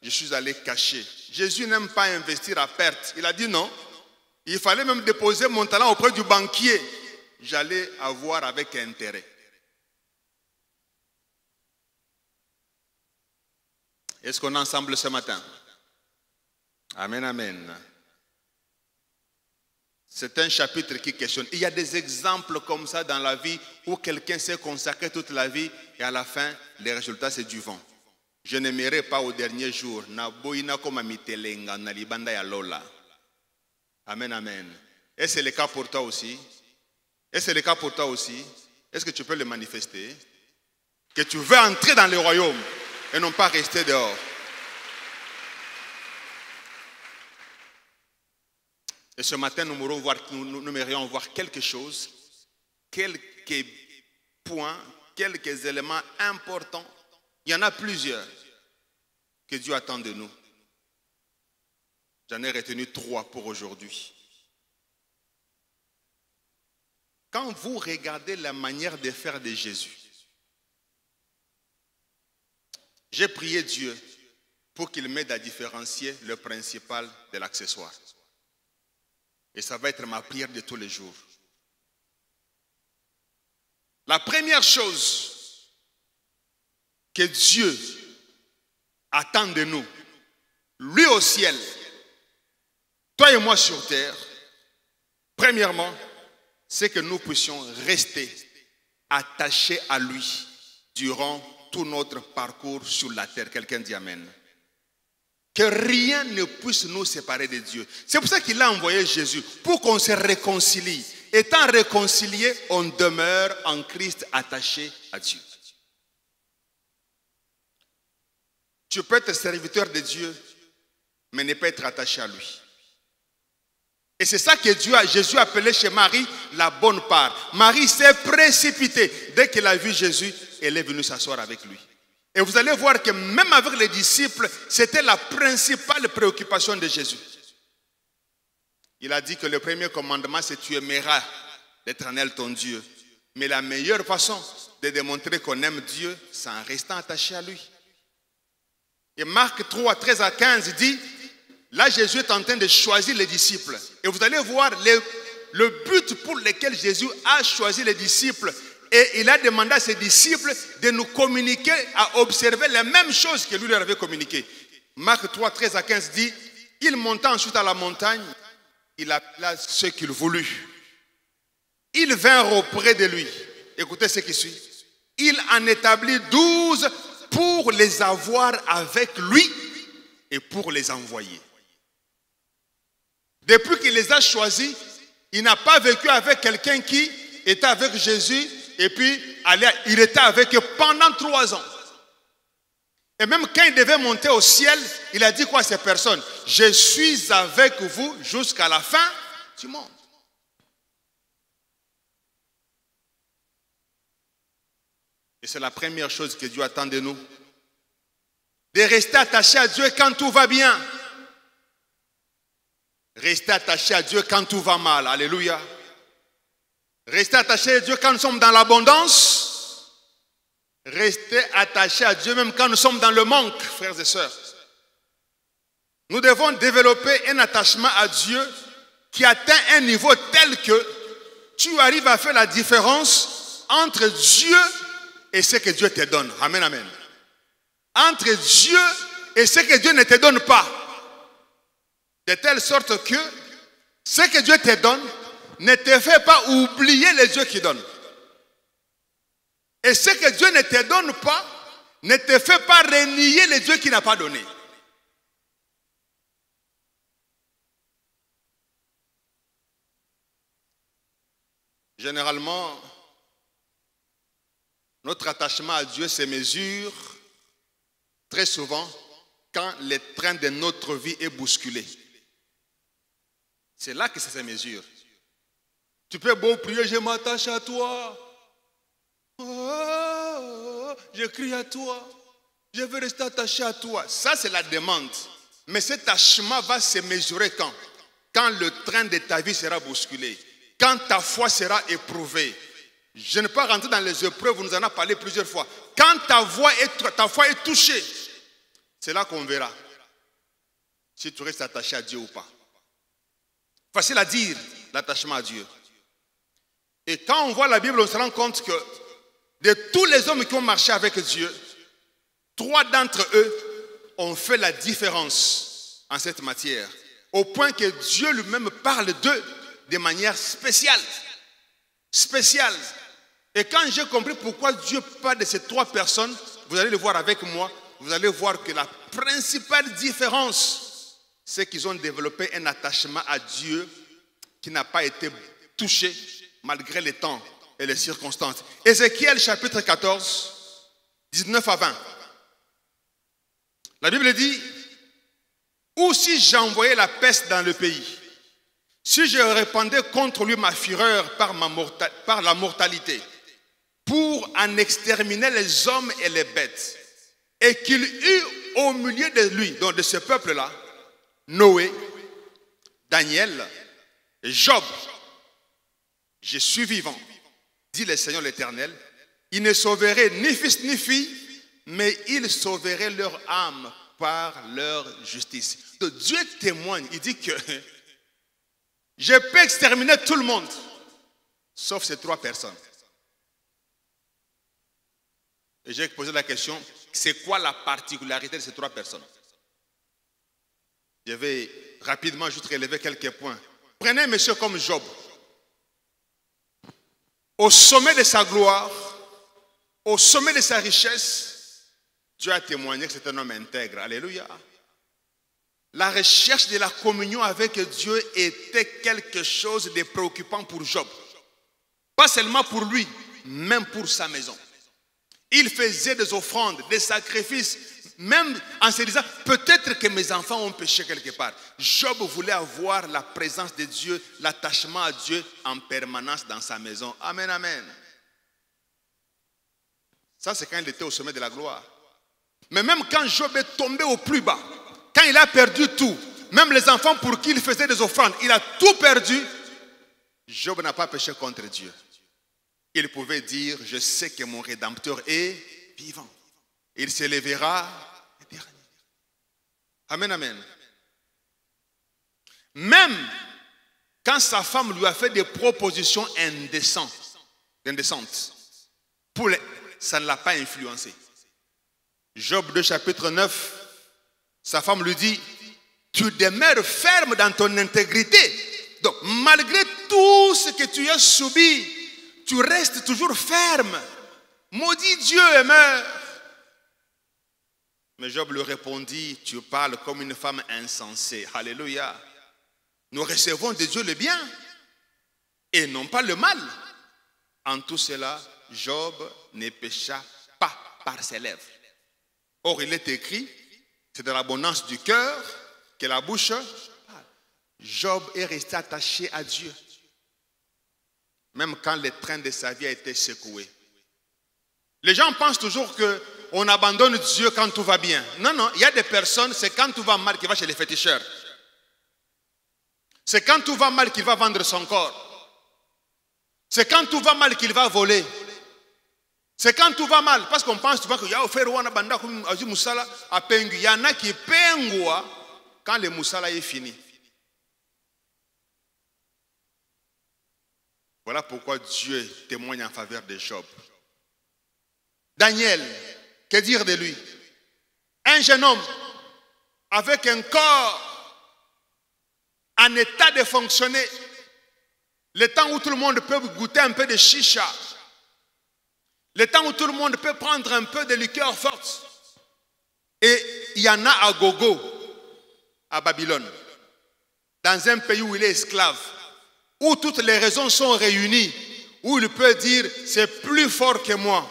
je suis allé cacher. Jésus n'aime pas investir à perte. Il a dit non. Il fallait même déposer mon talent auprès du banquier. J'allais avoir avec intérêt. Est-ce qu'on est ensemble ce matin? Amen, amen. C'est un chapitre qui questionne. Il y a des exemples comme ça dans la vie où quelqu'un s'est consacré toute la vie et à la fin, les résultats, c'est du vent. Je n'aimerais pas au dernier jour. Amen, amen. Et c'est le cas pour toi aussi. Et c'est le cas pour toi aussi. Est-ce que tu peux le manifester? Que tu veux entrer dans le royaume et non pas rester dehors. Et ce matin, nous aimerions voir quelque chose, quelques points, quelques éléments importants. Il y en a plusieurs que Dieu attend de nous. J'en ai retenu 3 pour aujourd'hui. Quand vous regardez la manière de faire de Jésus, j'ai prié Dieu pour qu'il m'aide à différencier le principal de l'accessoire. Et ça va être ma prière de tous les jours. La première chose que Dieu attend de nous, lui au ciel, toi et moi sur terre, premièrement, c'est que nous puissions rester attachés à lui durant tout notre parcours sur la terre. Quelqu'un dit Amen. Que rien ne puisse nous séparer de Dieu. C'est pour ça qu'il a envoyé Jésus, pour qu'on se réconcilie. Étant réconcilié, on demeure en Christ attaché à Dieu. Tu peux être serviteur de Dieu, mais ne pas être attaché à lui. Et c'est ça que Jésus a appelé chez Marie la bonne part. Marie s'est précipitée. Dès qu'elle a vu Jésus, elle est venue s'asseoir avec lui. Et vous allez voir que même avec les disciples, c'était la principale préoccupation de Jésus. Il a dit que le premier commandement, c'est tu aimeras l'Éternel ton Dieu. Mais la meilleure façon de démontrer qu'on aime Dieu, c'est en restant attaché à lui. Et Marc 3, 13 à 15 dit, là Jésus est en train de choisir les disciples. Et vous allez voir le but pour lequel Jésus a choisi les disciples. Et il a demandé à ses disciples de nous communiquer, à observer les mêmes choses que lui leur avait communiquées. Marc 3, 13 à 15 dit, il monta ensuite à la montagne, il appela ceux qu'il voulut. Ils vinrent auprès de lui. Écoutez ce qui suit. Il en établit 12 pour les avoir avec lui et pour les envoyer. Depuis qu'il les a choisis, il n'a pas vécu avec quelqu'un qui était avec Jésus et puis il était avec eux pendant 3 ans. Et même quand il devait monter au ciel, il a dit quoi à ces personnes? Je suis avec vous jusqu'à la fin du monde. Et c'est la première chose que Dieu attend de nous. De rester attaché à Dieu quand tout va bien. Rester attaché à Dieu quand tout va mal. Alléluia. Rester attaché à Dieu quand nous sommes dans l'abondance. Rester attaché à Dieu même quand nous sommes dans le manque, frères et sœurs. Nous devons développer un attachement à Dieu qui atteint un niveau tel que tu arrives à faire la différence entre Dieu et ce que Dieu te donne. Amen, amen. Entre Dieu et ce que Dieu ne te donne pas. De telle sorte que ce que Dieu te donne ne te fait pas oublier les dieux qu'il donne. Et ce que Dieu ne te donne pas ne te fait pas renier les dieux qu'il n'a pas donnés. Généralement, notre attachement à Dieu se mesure très souvent quand le train de notre vie est bousculé. C'est là que ça se mesure. Tu peux beau prier, je m'attache à toi. Oh, je crie à toi. Je veux rester attaché à toi. Ça, c'est la demande. Mais cet attachement va se mesurer quand? Quand le train de ta vie sera bousculé. Quand ta foi sera éprouvée. Je ne peux pas rentrer dans les épreuves, on nous en a parlé plusieurs fois. Quand ta foi est touchée, c'est là qu'on verra si tu restes attaché à Dieu ou pas. Facile à dire, l'attachement à Dieu. Et quand on voit la Bible, on se rend compte que de tous les hommes qui ont marché avec Dieu, 3 d'entre eux ont fait la différence en cette matière. Au point que Dieu lui-même parle d'eux de manière spéciale. Spéciale. Et quand j'ai compris pourquoi Dieu parle de ces 3 personnes, vous allez le voir avec moi, vous allez voir que la principale différence, c'est qu'ils ont développé un attachement à Dieu qui n'a pas été touché malgré les temps et les circonstances. Ézéchiel chapitre 14, 19 à 20. La Bible dit, ou si j'envoyais la peste dans le pays, si je répandais contre lui ma fureur par la mortalité, pour en exterminer les hommes et les bêtes, et qu'il eût au milieu de lui, donc de ce peuple-là, Noé, Daniel, Job, je suis vivant, dit le Seigneur l'Éternel, ils ne sauveraient ni fils ni fille, mais ils sauveraient leur âme par leur justice. Donc Dieu témoigne, il dit que je peux exterminer tout le monde, sauf ces 3 personnes. Et j'ai posé la question, c'est quoi la particularité de ces 3 personnes? Je vais rapidement juste relever quelques points. Prenez un monsieur comme Job. Au sommet de sa gloire, au sommet de sa richesse, Dieu a témoigné que c'est un homme intègre. Alléluia. La recherche de la communion avec Dieu était quelque chose de préoccupant pour Job. Pas seulement pour lui, même pour sa maison. Il faisait des offrandes, des sacrifices, même en se disant, peut-être que mes enfants ont péché quelque part. Job voulait avoir la présence de Dieu, l'attachement à Dieu en permanence dans sa maison. Amen, amen. Ça, c'est quand il était au sommet de la gloire. Mais même quand Job est tombé au plus bas, quand il a perdu tout, même les enfants pour qui il faisait des offrandes, il a tout perdu, Job n'a pas péché contre Dieu. Il pouvait dire, je sais que mon Rédempteur est vivant. Il s'élèvera le dernier. Amen, amen. Même quand sa femme lui a fait des propositions indécentes, ça ne l'a pas influencé. Job 2, chapitre 9, sa femme lui dit, tu demeures ferme dans ton intégrité. Donc, malgré tout ce que tu as subi, tu restes toujours ferme. Maudit Dieu et meurs. Mais Job lui répondit, tu parles comme une femme insensée. Alléluia. Nous recevons de Dieu le bien et non pas le mal. En tout cela, Job ne pécha pas par ses lèvres. Or, il est écrit, c'est de l'abondance du cœur que la bouche parle. Job est resté attaché à Dieu. Même quand le train de sa vie a été secoué. Les gens pensent toujours qu'on abandonne Dieu quand tout va bien. Non, non, il y a des personnes, c'est quand tout va mal qu'il va chez les féticheurs. C'est quand tout va mal qu'il va vendre son corps. C'est quand tout va mal qu'il va voler. C'est quand tout va mal, parce qu'on pense souvent qu'il y a offert Wana Banda comme Aji Moussala à Pengu. Il y en a qui pengua quand le Moussala est fini. Voilà pourquoi Dieu témoigne en faveur de Job. Daniel, que dire de lui? Un jeune homme avec un corps en état de fonctionner. Le temps où tout le monde peut goûter un peu de chicha. Le temps où tout le monde peut prendre un peu de liqueur forte. Et il y en a à gogo, à Babylone, dans un pays où il est esclave, où toutes les raisons sont réunies, où il peut dire, c'est plus fort que moi.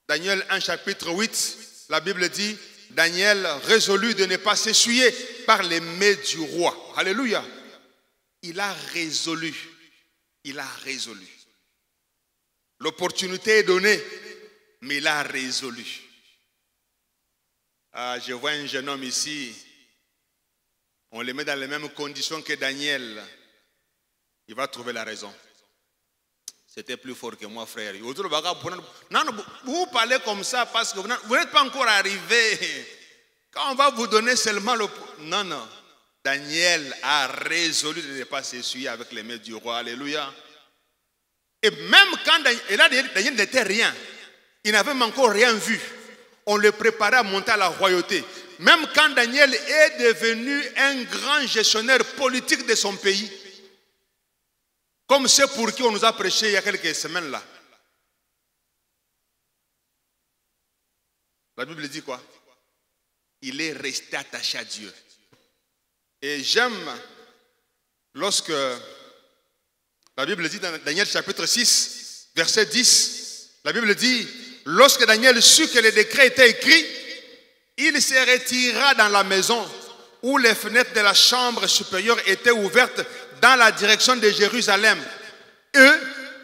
Daniel 1, chapitre 8, la Bible dit, Daniel résolut de ne pas s'essuyer par les mets du roi. Alléluia. Il a résolu. Il a résolu. L'opportunité est donnée, mais il a résolu. Ah, je vois un jeune homme ici, on le met dans les mêmes conditions que Daniel. Il va trouver la raison. C'était plus fort que moi, frère. Vous parlez comme ça parce que vous n'êtes pas encore arrivé. Quand on va vous donner seulement le... Non, non. Daniel a résolu de ne pas s'essuyer avec les mains du roi. Alléluia. Et même quand Daniel n'était rien, il n'avait même encore rien vu. On le préparait à monter à la royauté. Même quand Daniel est devenu un grand gestionnaire politique de son pays, comme c'est pour qui on nous a prêché il y a quelques semaines là. La Bible dit quoi? Il est resté attaché à Dieu. Et j'aime lorsque la Bible dit dans Daniel chapitre 6, verset 10, la Bible dit, lorsque Daniel sut que le décret était écrit, il se retira dans la maison où les fenêtres de la chambre supérieure étaient ouvertes dans la direction de Jérusalem. Et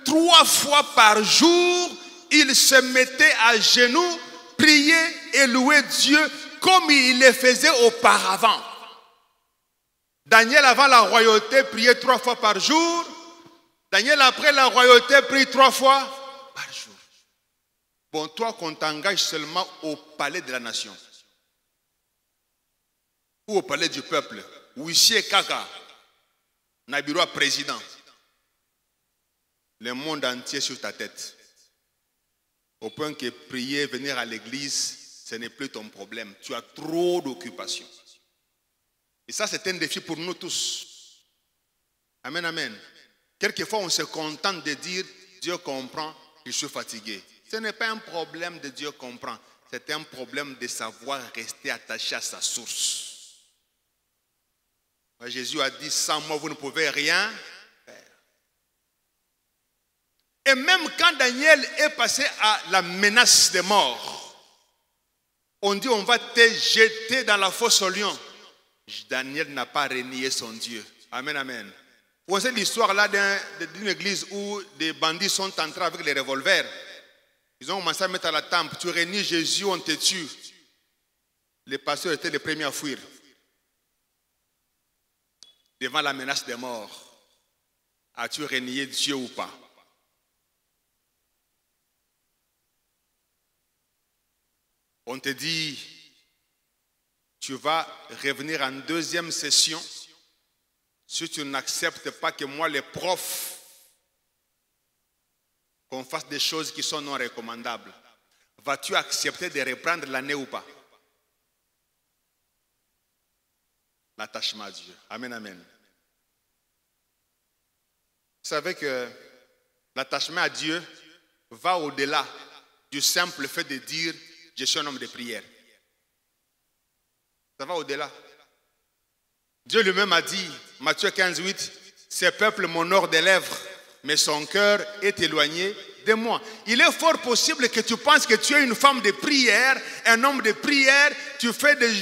3 fois par jour, il se mettait à genoux, priait et louait Dieu comme il le faisait auparavant. Daniel avant la royauté priait 3 fois par jour. Daniel après la royauté prie 3 fois par jour. Bon, toi qu'on t'engage seulement au palais de la nation. Ou au palais du peuple. Ou ici Kaka. Nabirua président. Le monde entier sur ta tête. Au point que prier, venir à l'église, ce n'est plus ton problème. Tu as trop d'occupations. Et ça, c'est un défi pour nous tous. Amen, amen. Quelquefois, on se contente de dire, Dieu comprend, je suis fatigué. Ce n'est pas un problème de Dieu comprend. C'est un problème de savoir rester attaché à sa source. Jésus a dit, sans moi, vous ne pouvez rien faire. Et même quand Daniel est passé à la menace de mort, on dit, on va te jeter dans la fosse au lion. Daniel n'a pas renié son Dieu. Amen, amen. Vous connaissez l'histoire là d'une église où des bandits sont entrés avec les revolvers. Ils ont commencé à mettre à la tempe. Tu renies Jésus, on te tue. Les pasteurs étaient les premiers à fuir. Devant la menace de mort. As-tu renié Dieu ou pas? On te dit, tu vas revenir en deuxième session si tu n'acceptes pas que moi, les profs, qu'on fasse des choses qui sont non recommandables. Vas-tu accepter de reprendre l'année ou pas? L'attachement à Dieu. Amen, amen. Vous savez que l'attachement à Dieu va au-delà du simple fait de dire « je suis un homme de prière ». Ça va au-delà. Dieu lui-même a dit, Matthieu 15, 8, « Ce peuple m'honore des lèvres, mais son cœur est éloigné de moi. » Il est fort possible que tu penses que tu es une femme de prière, un homme de prière, tu fais des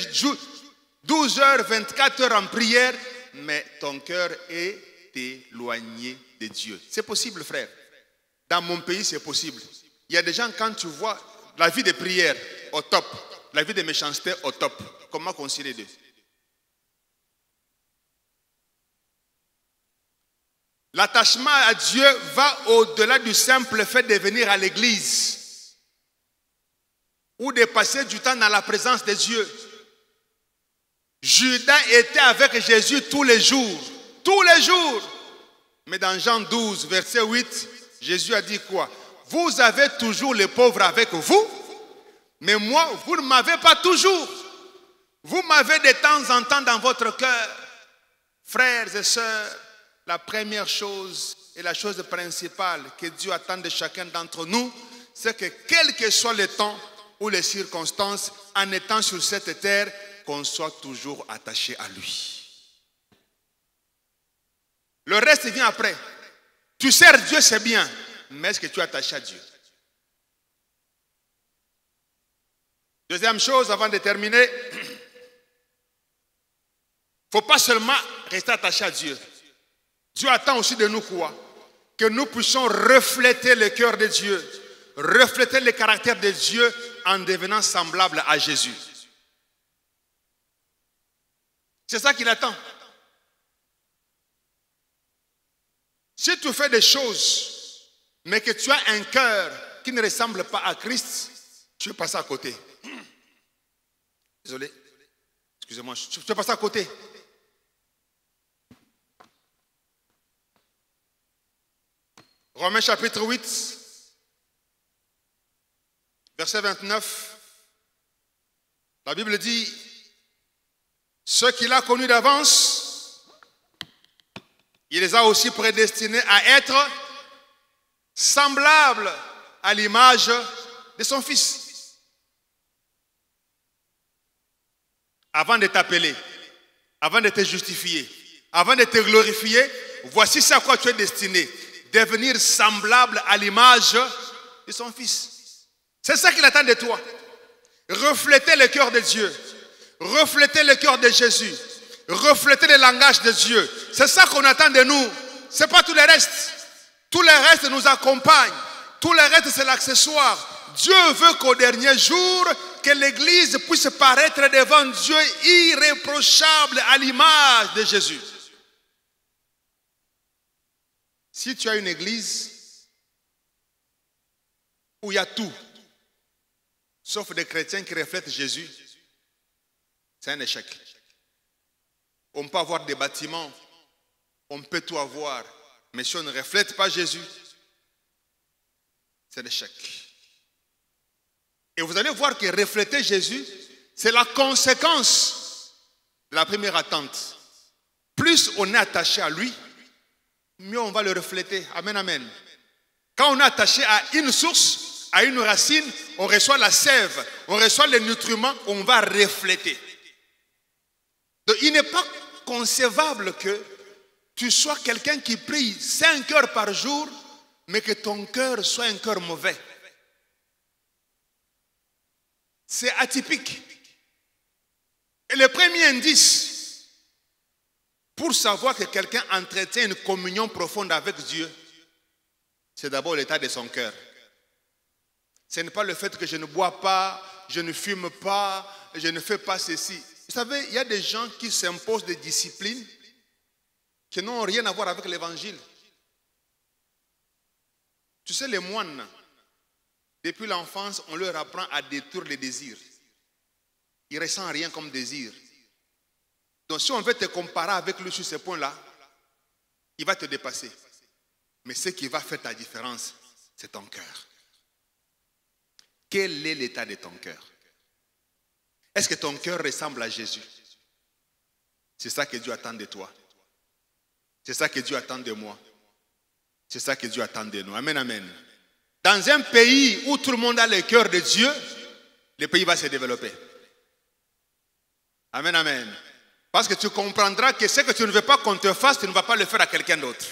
12 heures, 24 heures en prière, mais ton cœur est éloigné de Dieu. C'est possible, frère. Dans mon pays, c'est possible. Il y a des gens, quand tu vois la vie de prière au top, la vie de méchanceté au top, comment concilier les deux? L'attachement à Dieu va au-delà du simple fait de venir à l'église ou de passer du temps dans la présence de Dieu. Judas était avec Jésus tous les jours. Tous les jours. Mais dans Jean 12, verset 8, Jésus a dit quoi? Vous avez toujours les pauvres avec vous, mais moi, vous ne m'avez pas toujours. Vous m'avez de temps en temps dans votre cœur. Frères et sœurs, la première chose et la chose principale que Dieu attend de chacun d'entre nous, c'est que quel que soit le temps ou les circonstances, en étant sur cette terre, qu'on soit toujours attaché à lui. Le reste vient après. Tu sers Dieu, c'est bien, mais est-ce que tu es attaché à Dieu? Deuxième chose, avant de terminer, il ne faut pas seulement rester attaché à Dieu. Dieu attend aussi de nous quoi? Que nous puissions refléter le cœur de Dieu, refléter le caractère de Dieu en devenant semblable à Jésus. C'est ça qu'il attend. Si tu fais des choses, mais que tu as un cœur qui ne ressemble pas à Christ, tu veux passer à côté. Désolé. Excusez-moi, tu veux passer à côté. Romains chapitre 8, verset 29. La Bible dit, ceux qu'il a connus d'avance, il les a aussi prédestinés à être semblables à l'image de son Fils. Avant de t'appeler, avant de te justifier, avant de te glorifier, voici à quoi tu es destiné. Devenir semblable à l'image de son Fils. C'est ça qu'il attend de toi. Refléter le cœur de Dieu. Refléter le cœur de Jésus. Refléter le langage de Dieu. C'est ça qu'on attend de nous. Ce n'est pas tout le reste. Tout le reste nous accompagne. Tout le reste, c'est l'accessoire. Dieu veut qu'au dernier jour, que l'Église puisse paraître devant Dieu irréprochable à l'image de Jésus. Si tu as une église où il y a tout, sauf des chrétiens qui reflètent Jésus, c'est un échec. On peut avoir des bâtiments, on peut tout avoir, mais si on ne reflète pas Jésus, c'est un échec. Et vous allez voir que refléter Jésus, c'est la conséquence de la première attente. Plus on est attaché à lui, mieux on va le refléter. Amen, amen. Quand on est attaché à une source, à une racine, on reçoit la sève, on reçoit les nutriments, on va refléter. Donc il n'est pas concevable que tu sois quelqu'un qui prie 5 heures par jour, mais que ton cœur soit un cœur mauvais. C'est atypique. Et le premier indice pour savoir que quelqu'un entretient une communion profonde avec Dieu, c'est d'abord l'état de son cœur. Ce n'est pas le fait que je ne bois pas, je ne fume pas, je ne fais pas ceci. Vous savez, il y a des gens qui s'imposent des disciplines qui n'ont rien à voir avec l'évangile. Tu sais, les moines, depuis l'enfance, on leur apprend à détruire les désirs. Ils ne ressentent rien comme désir. Donc si on veut te comparer avec lui sur ce point-là, il va te dépasser. Mais ce qui va faire ta différence, c'est ton cœur. Quel est l'état de ton cœur? Est-ce que ton cœur ressemble à Jésus? C'est ça que Dieu attend de toi. C'est ça que Dieu attend de moi. C'est ça que Dieu attend de nous. Amen, amen. Dans un pays où tout le monde a le cœur de Dieu, le pays va se développer. Amen, amen. Parce que tu comprendras que ce que tu ne veux pas qu'on te fasse, tu ne vas pas le faire à quelqu'un d'autre.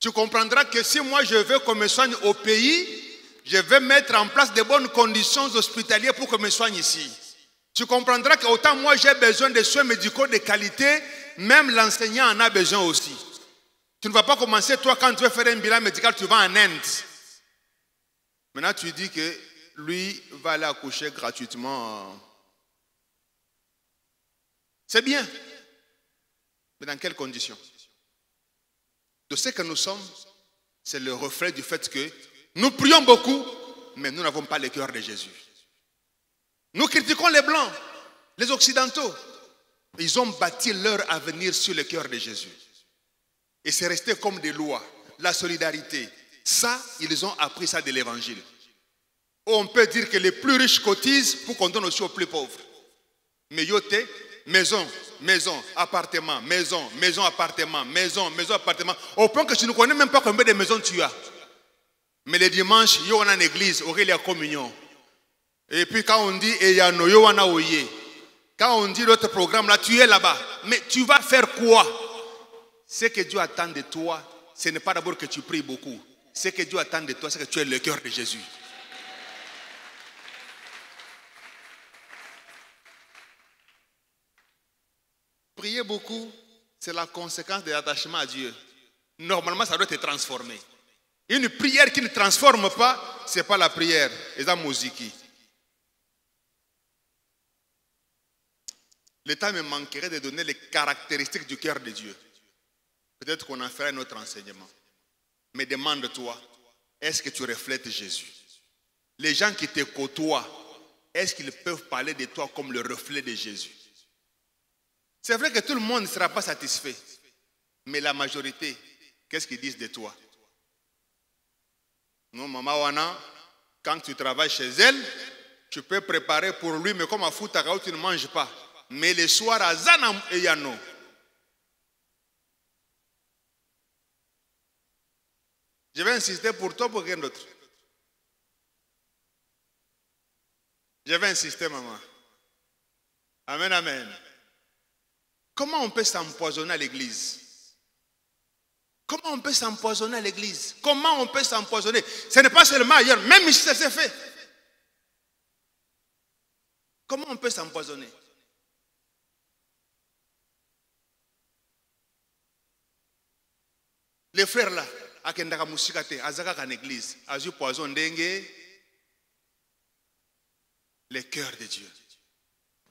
Tu comprendras que si moi je veux qu'on me soigne au pays, je vais mettre en place de bonnes conditions hospitalières pour qu'on me soigne ici. Tu comprendras qu'autant moi j'ai besoin de soins médicaux de qualité, même l'enseignant en a besoin aussi. Tu ne vas pas commencer, toi, quand tu veux faire un bilan médical, tu vas en Inde. Maintenant, tu dis que lui va aller accoucher gratuitement. C'est bien. Mais dans quelles conditions? De ce que nous sommes, c'est le reflet du fait que nous prions beaucoup, mais nous n'avons pas le cœur de Jésus. Nous critiquons les Blancs, les Occidentaux. Ils ont bâti leur avenir sur le cœur de Jésus. Et c'est resté comme des lois. La solidarité. Ça, ils ont appris ça de l'évangile. On peut dire que les plus riches cotisent pour qu'on donne aussi aux plus pauvres. Mais yoté, maison, maison, appartement, maison, maison, appartement, maison, maison, appartement. Au point que tu ne connais même pas combien de maisons tu as. Mais les dimanches, il y a une église, il y a la communion. Et puis quand on dit Eyano, il y a Oye. Quand on dit l'autre programme là, tu es là-bas. Mais tu vas faire quoi? Ce que Dieu attend de toi, ce n'est pas d'abord que tu pries beaucoup. Ce que Dieu attend de toi, c'est que tu aies le cœur de Jésus. Prier beaucoup, c'est la conséquence de l'attachement à Dieu. Normalement, ça doit te transformer. Une prière qui ne transforme pas, ce n'est pas la prière. C'est la musique. Le temps me manquerait de donner les caractéristiques du cœur de Dieu. Peut-être qu'on en fera un autre enseignement. Mais demande-toi, est-ce que tu reflètes Jésus? Les gens qui te côtoient, est-ce qu'ils peuvent parler de toi comme le reflet de Jésus? C'est vrai que tout le monde ne sera pas satisfait. Mais la majorité, qu'est-ce qu'ils disent de toi? Non, maman Wana, quand tu travailles chez elle, tu peux préparer pour lui, mais comme à Foutakao, tu ne manges pas. Mais le soir, à Zanam et Yano, je vais insister pour toi, pour quelqu'un d'autre. Je vais insister, maman. Amen, amen. Comment on peut s'empoisonner à l'église? Comment on peut s'empoisonner à l'église? Comment on peut s'empoisonner? Ce n'est pas seulement ailleurs, même ici, ça s'est fait. Comment on peut s'empoisonner? Les frères là, à Kendaka Mousikate, à Zaka en église, à Zu Poison Dengue, le cœur de Dieu.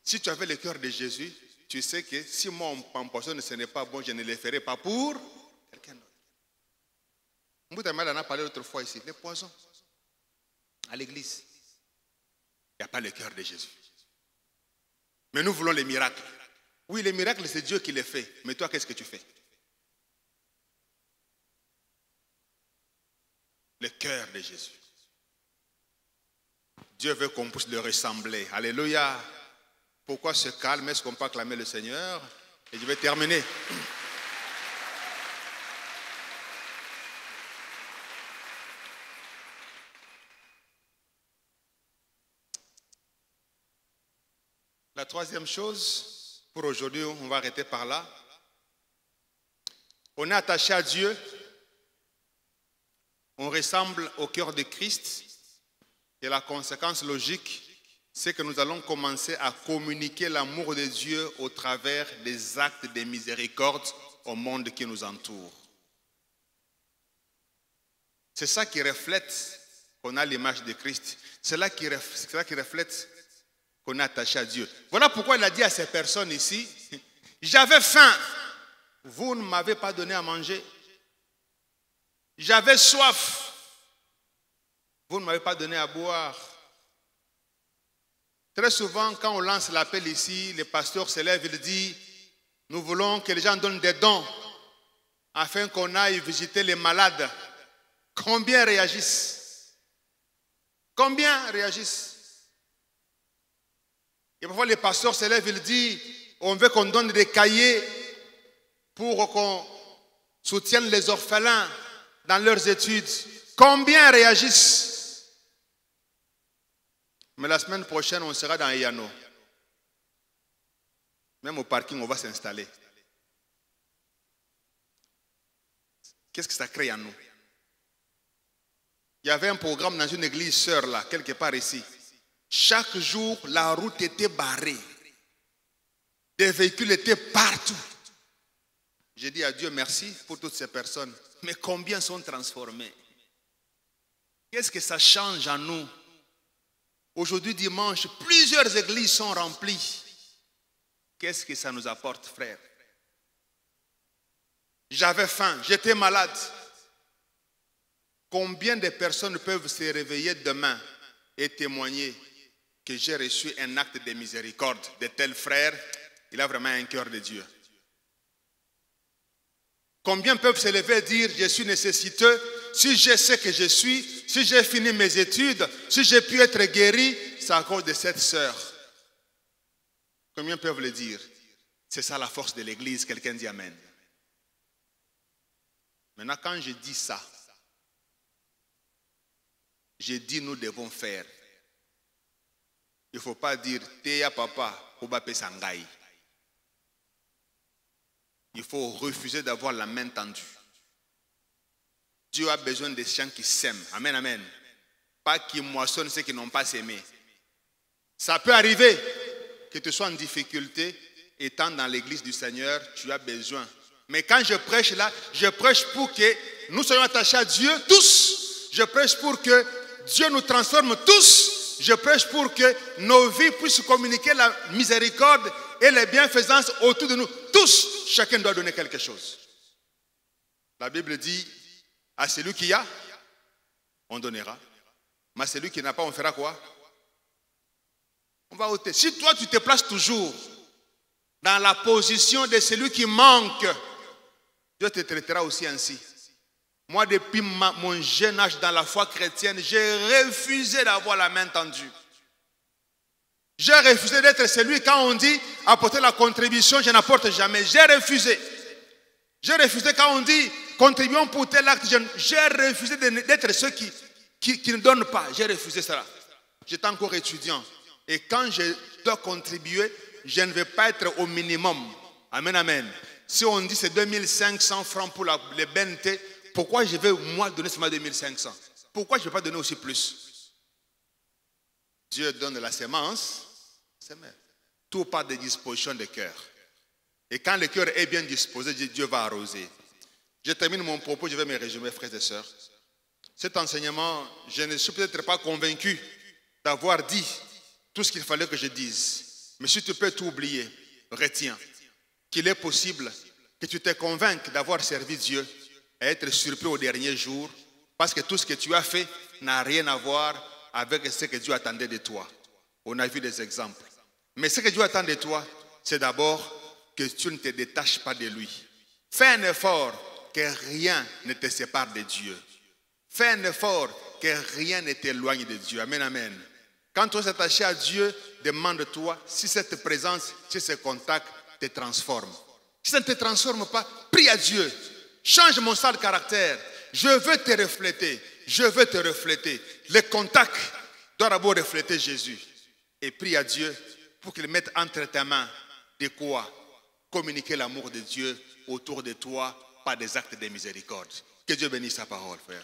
Si tu avais le cœur de Jésus, tu sais que si moi on m'empoisonne, ce n'est pas bon, je ne le ferai pas pour quelqu'un d'autre. Mboutamel en a parlé l'autre fois ici, les poisons à l'église. Il n'y a pas le cœur de Jésus. Mais nous voulons les miracles. Oui, les miracles, c'est Dieu qui les fait. Mais toi, qu'est-ce que tu fais? Le cœur de Jésus. Dieu veut qu'on puisse le ressembler. Alléluia. Pourquoi se calme? Est-ce qu'on peut acclamer le Seigneur? Et je vais terminer. La troisième chose, pour aujourd'hui, on va arrêter par là. On est attaché à Dieu. On ressemble au cœur de Christ. Et la conséquence logique, c'est que nous allons commencer à communiquer l'amour de Dieu au travers des actes de miséricorde au monde qui nous entoure. C'est ça qui reflète qu'on a l'image de Christ. C'est là qui reflète qu'on est attaché à Dieu. Voilà pourquoi il a dit à ces personnes ici, j'avais faim, vous ne m'avez pas donné à manger. J'avais soif, vous ne m'avez pas donné à boire. Très souvent, quand on lance l'appel ici, les pasteurs se lèvent, ils disent, nous voulons que les gens donnent des dons afin qu'on aille visiter les malades. Combien réagissent? Combien réagissent? Et parfois les pasteurs se lèvent, ils disent, on veut qu'on donne des cahiers pour qu'on soutienne les orphelins dans leurs études. Combien réagissent? Mais la semaine prochaine, on sera dans Eyano. Même au parking, on va s'installer. Qu'est-ce que ça crée en nous? Il y avait un programme dans une église sœur là, quelque part ici. Chaque jour, la route était barrée. Des véhicules étaient partout. J'ai dit à Dieu merci pour toutes ces personnes. Mais combien sont transformés? Qu'est-ce que ça change en nous? Aujourd'hui, dimanche, plusieurs églises sont remplies. Qu'est-ce que ça nous apporte, frère? J'avais faim, j'étais malade. Combien de personnes peuvent se réveiller demain et témoigner que j'ai reçu un acte de miséricorde de tel frère, il a vraiment un cœur de Dieu? Combien peuvent se lever et dire, je suis nécessiteux, si je sais que je suis, si j'ai fini mes études, si j'ai pu être guéri, c'est à cause de cette sœur. Combien peuvent le dire? C'est ça la force de l'église, quelqu'un dit amen. Maintenant, quand je dis ça, je dis nous devons faire. Il ne faut pas dire, Théa papa, Obape Sangai. Il faut refuser d'avoir la main tendue. Dieu a besoin des gens qui s'aiment. Amen, amen. Pas qui moissonnent ceux qui n'ont pas s'aimé. Ça peut arriver que tu sois en difficulté, étant dans l'église du Seigneur, tu as besoin. Mais quand je prêche là, je prêche pour que nous soyons attachés à Dieu tous. Je prêche pour que Dieu nous transforme tous. Je prêche pour que nos vies puissent communiquer la miséricorde et les bienfaisances autour de nous. Tous, chacun doit donner quelque chose. La Bible dit, à celui qui a, on donnera. Mais à celui qui n'a pas, on fera quoi? On va ôter. Si toi, tu te places toujours dans la position de celui qui manque, Dieu te traitera aussi ainsi. Moi, depuis mon jeune âge dans la foi chrétienne, j'ai refusé d'avoir la main tendue. J'ai refusé d'être celui, quand on dit apporter la contribution, je n'apporte jamais. J'ai refusé. J'ai refusé quand on dit contribuons pour tel acte. J'ai refusé d'être ceux qui ne donnent pas. J'ai refusé cela. J'étais encore étudiant. Et quand je dois contribuer, je ne vais pas être au minimum. Amen, amen. Si on dit c'est 2500 francs pour les BNT, pourquoi je vais moi donner seulement 2500? Pourquoi je ne vais pas donner aussi plus? Dieu donne la sémence. Tout part des dispositions de cœur. Et quand le cœur est bien disposé, Dieu va arroser. Je termine mon propos, je vais me résumer, frères et sœurs. Cet enseignement, je ne suis peut-être pas convaincu d'avoir dit tout ce qu'il fallait que je dise. Mais si tu peux tout oublier, retiens qu'il est possible que tu te convainques d'avoir servi Dieu et être surpris au dernier jour, parce que tout ce que tu as fait n'a rien à voir avec ce que Dieu attendait de toi. On a vu des exemples. Mais ce que Dieu attend de toi, c'est d'abord que tu ne te détaches pas de lui. Fais un effort que rien ne te sépare de Dieu. Fais un effort que rien ne t'éloigne de Dieu. Amen, amen. Quand tu es attaché à Dieu, demande-toi si cette présence, si ce contact te transforme. Si ça ne te transforme pas, prie à Dieu. Change mon sale caractère. Je veux te refléter. Je veux te refléter. Le contact doit d'abord refléter Jésus. Et prie à Dieu pour qu'il mette entre tes mains de quoi communiquer l'amour de Dieu autour de toi par des actes de miséricorde. Que Dieu bénisse sa parole, frère.